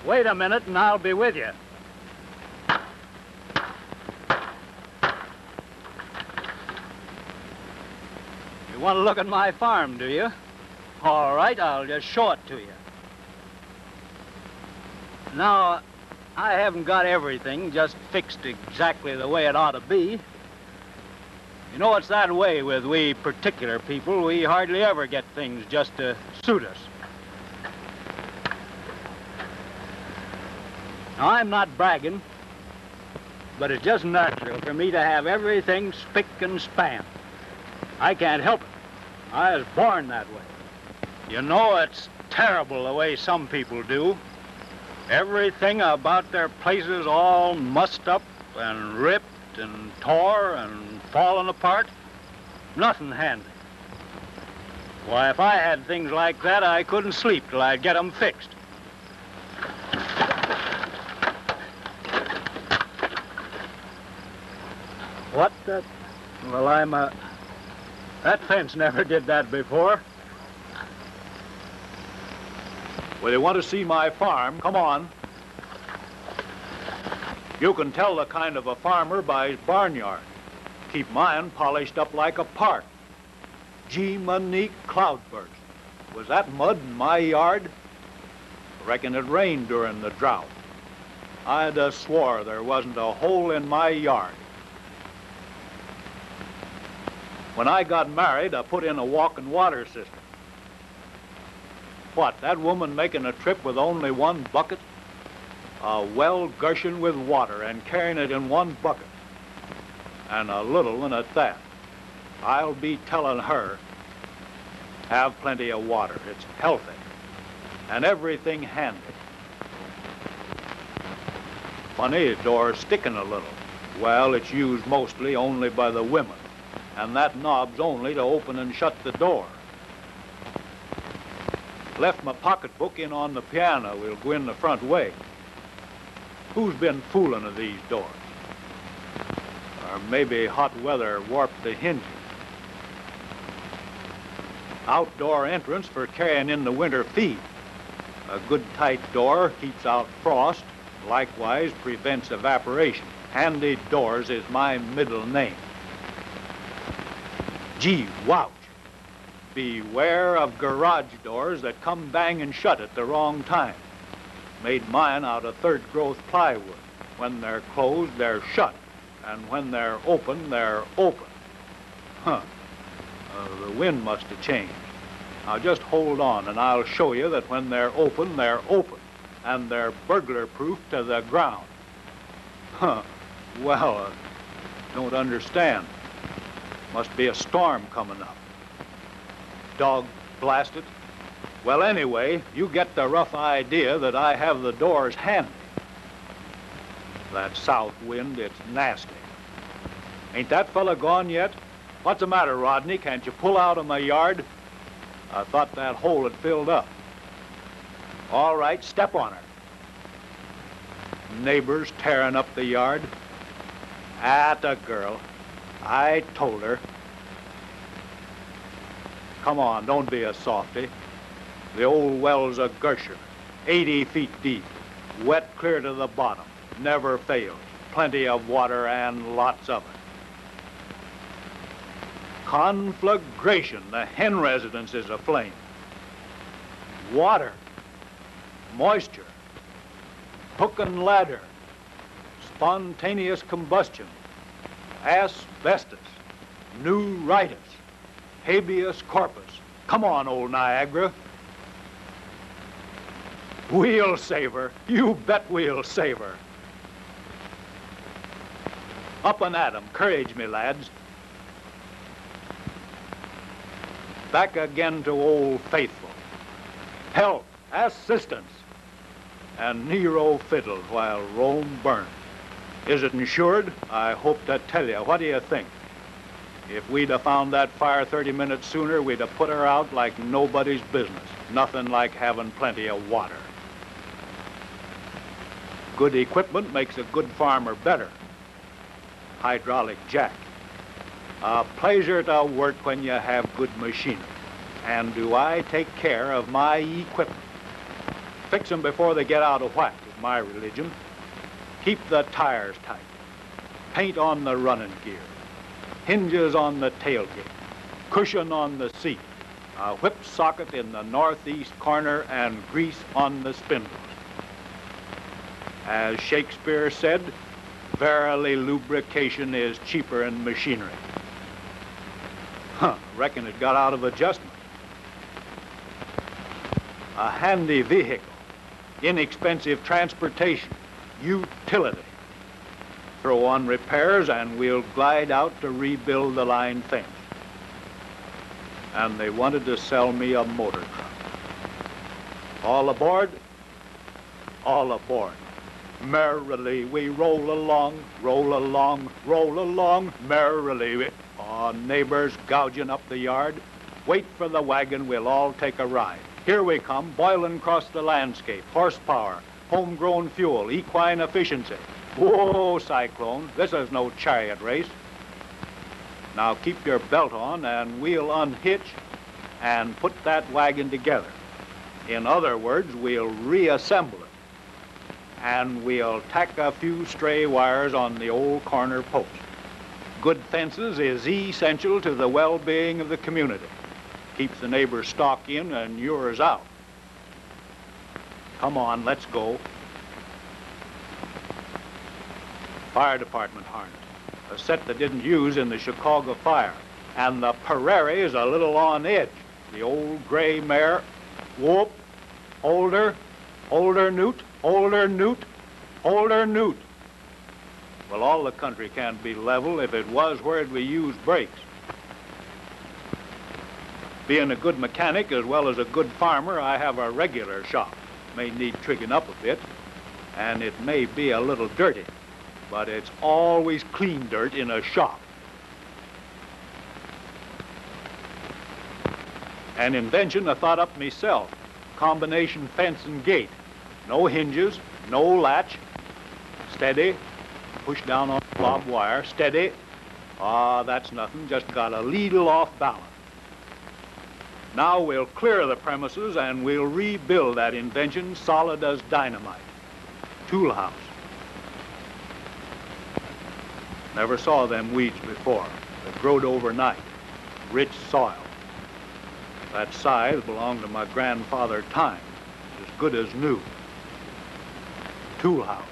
Wait a minute and I'll be with you. You want to look at my farm, do you? All right, I'll just show it to you. Now, I haven't got everything just fixed exactly the way it ought to be. You know, it's that way with we particular people. We hardly ever get things just to suit us. Now, I'm not bragging, but it's just natural for me to have everything spick and span. I can't help it. I was born that way. You know, it's terrible the way some people do. Everything about their places all mussed up and ripped and tore and fallen apart. Nothing handy. Why, if I had things like that, I couldn't sleep till I'd get them fixed. What the? Well, that fence never did that before. Well, you want to see my farm? Come on. You can tell the kind of a farmer by his barnyard. Keep mine polished up like a park. Gee-manique cloudburst. Was that mud in my yard? Reckon it rained during the drought. I'd have swore there wasn't a hole in my yard. When I got married, I put in a walking water system. What, that woman making a trip with only one bucket? A well gushing with water and carrying it in one bucket. And a little one at that. I'll be telling her, have plenty of water. It's healthy. And everything handy. Funny, the door's sticking a little. Well, it's used mostly only by the women. And that knob's only to open and shut the door. Left my pocketbook in on the piano. We'll go in the front way. Who's been fooling of these doors? Or maybe hot weather warped the hinges. Outdoor entrance for carrying in the winter feed. A good tight door keeps out frost, likewise prevents evaporation. Handy Doors is my middle name. Gee, wouch. Beware of garage doors that come banging shut at the wrong time. Made mine out of third-growth plywood. When they're closed, they're shut. And when they're open, they're open. Huh. The wind must have changed. Now just hold on and I'll show you that when they're open, and they're burglar-proof to the ground. Huh. Well, don't understand. Must be a storm coming up. Dog blast it. Well, anyway, you get the rough idea that I have the doors handy. That south wind, it's nasty. Ain't that fella gone yet? What's the matter, Rodney? Can't you pull out of my yard? I thought that hole had filled up. All right, step on her. Neighbors tearing up the yard. Atta girl. I told her. Come on, don't be a softy. The old well's a gusher, 80 feet deep, wet clear to the bottom, never fails. Plenty of water and lots of it. Conflagration, the hen residence is aflame. Water, moisture, hook and ladder, spontaneous combustion, asbestos, neuritis, habeas corpus. Come on, old Niagara. We'll save her. You bet we'll save her. Up and at 'em. Courage, me lads. Back again to Old Faithful. Help, assistance, and Nero fiddles while Rome burns. Is it insured? I hope to tell you. What do you think? If we'd have found that fire 30 minutes sooner, we'd have put her out like nobody's business. Nothing like having plenty of water. Good equipment makes a good farmer better. Hydraulic jack. A pleasure to work when you have good machinery. And do I take care of my equipment? Fix them before they get out of whack, is my religion. Keep the tires tight. Paint on the running gear. Hinges on the tailgate. Cushion on the seat. A whip socket in the northeast corner and grease on the spindles. As Shakespeare said, verily lubrication is cheaper than machinery. Reckon it got out of adjustment. A handy vehicle, inexpensive transportation, utility. Throw on repairs and we'll glide out to rebuild the line fence. And they wanted to sell me a motor truck. All aboard? All aboard. Merrily we roll along, roll along, roll along, merrily. Oh, neighbors gouging up the yard. Wait for the wagon, we'll all take a ride. Here we come, boiling across the landscape. Horsepower, homegrown fuel, equine efficiency. Whoa, Cyclone, this is no chariot race. Now keep your belt on and we'll unhitch and put that wagon together. In other words, we'll reassemble it. And we'll tack a few stray wires on the old corner post. Good fences is essential to the well-being of the community. Keeps the neighbor's stock in and yours out. Come on, let's go. Fire department harness, a set that didn't use in the Chicago fire. And the Prairie is a little on edge. The old gray mare, whoop, hold her, Newt, hold her, Newt, hold her, Newt. Well, all the country can't be level. If it was, where'd we use brakes? Being a good mechanic as well as a good farmer, I have a regular shop. May need trigging up a bit, and it may be a little dirty, but it's always clean dirt in a shop. An invention I thought up myself. Combination fence and gate. No hinges, no latch. Steady. Push down on the barbed wire. Steady. Ah, that's nothing. Just got a little off balance. Now we'll clear the premises and we'll rebuild that invention solid as dynamite. Tool house. Never saw them weeds before. They growed overnight. Rich soil. That scythe belonged to my grandfather time. As good as new. Tool house.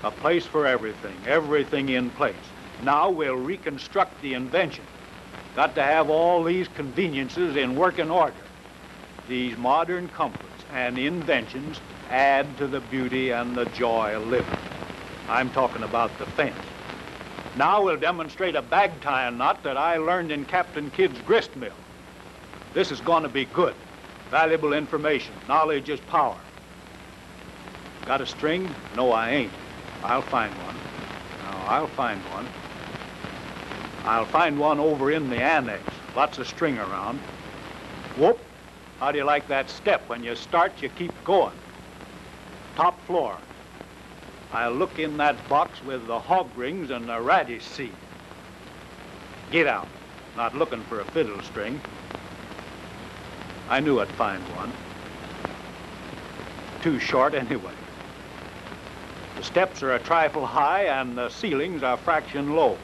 A place for everything. Everything in place. Now we'll reconstruct the invention. Got to have all these conveniences in working order. These modern comforts and inventions add to the beauty and the joy of living. I'm talking about the fence. Now we'll demonstrate a bag tying knot that I learned in Captain Kidd's grist mill. This is going to be good. Valuable information. Knowledge is power. Got a string? No, I ain't. I'll find one. No, I'll find one. I'll find one over in the annex. Lots of string around. Whoop. How do you like that step? When you start, you keep going. Top floor. I'll look in that box with the hog rings and the radish seed. Get out. Not looking for a fiddle string. I knew I'd find one. Too short anyway. The steps are a trifle high and the ceilings are a fraction low.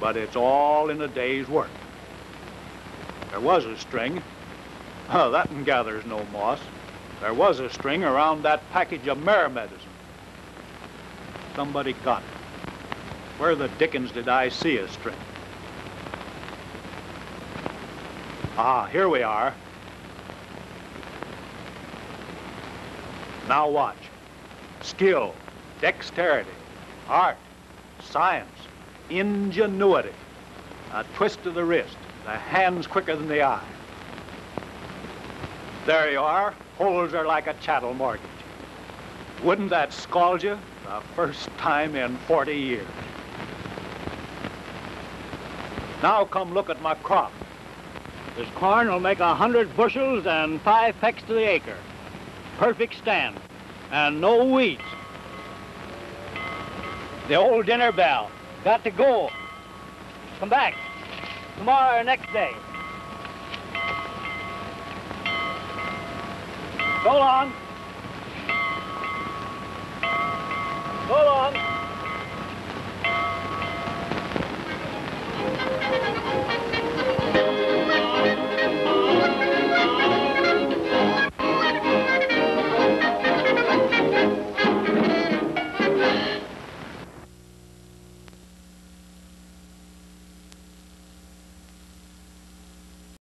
But it's all in a day's work. There was a string. Oh, that one gathers no moss. There was a string around that package of mare medicine. Somebody got it. Where the dickens did I see a string? Ah, here we are. Now watch. Skill, dexterity, art, science, ingenuity. A twist of the wrist. The hand's quicker than the eye. There you are. Holes are like a chattel mortgage. Wouldn't that scald you? The first time in 40 years. Now come look at my crop. This corn will make 100 bushels and 5 pecks to the acre. Perfect stand, and no weeds. The old dinner bell. Got to go. Come back. Tomorrow or next day. So long. So long.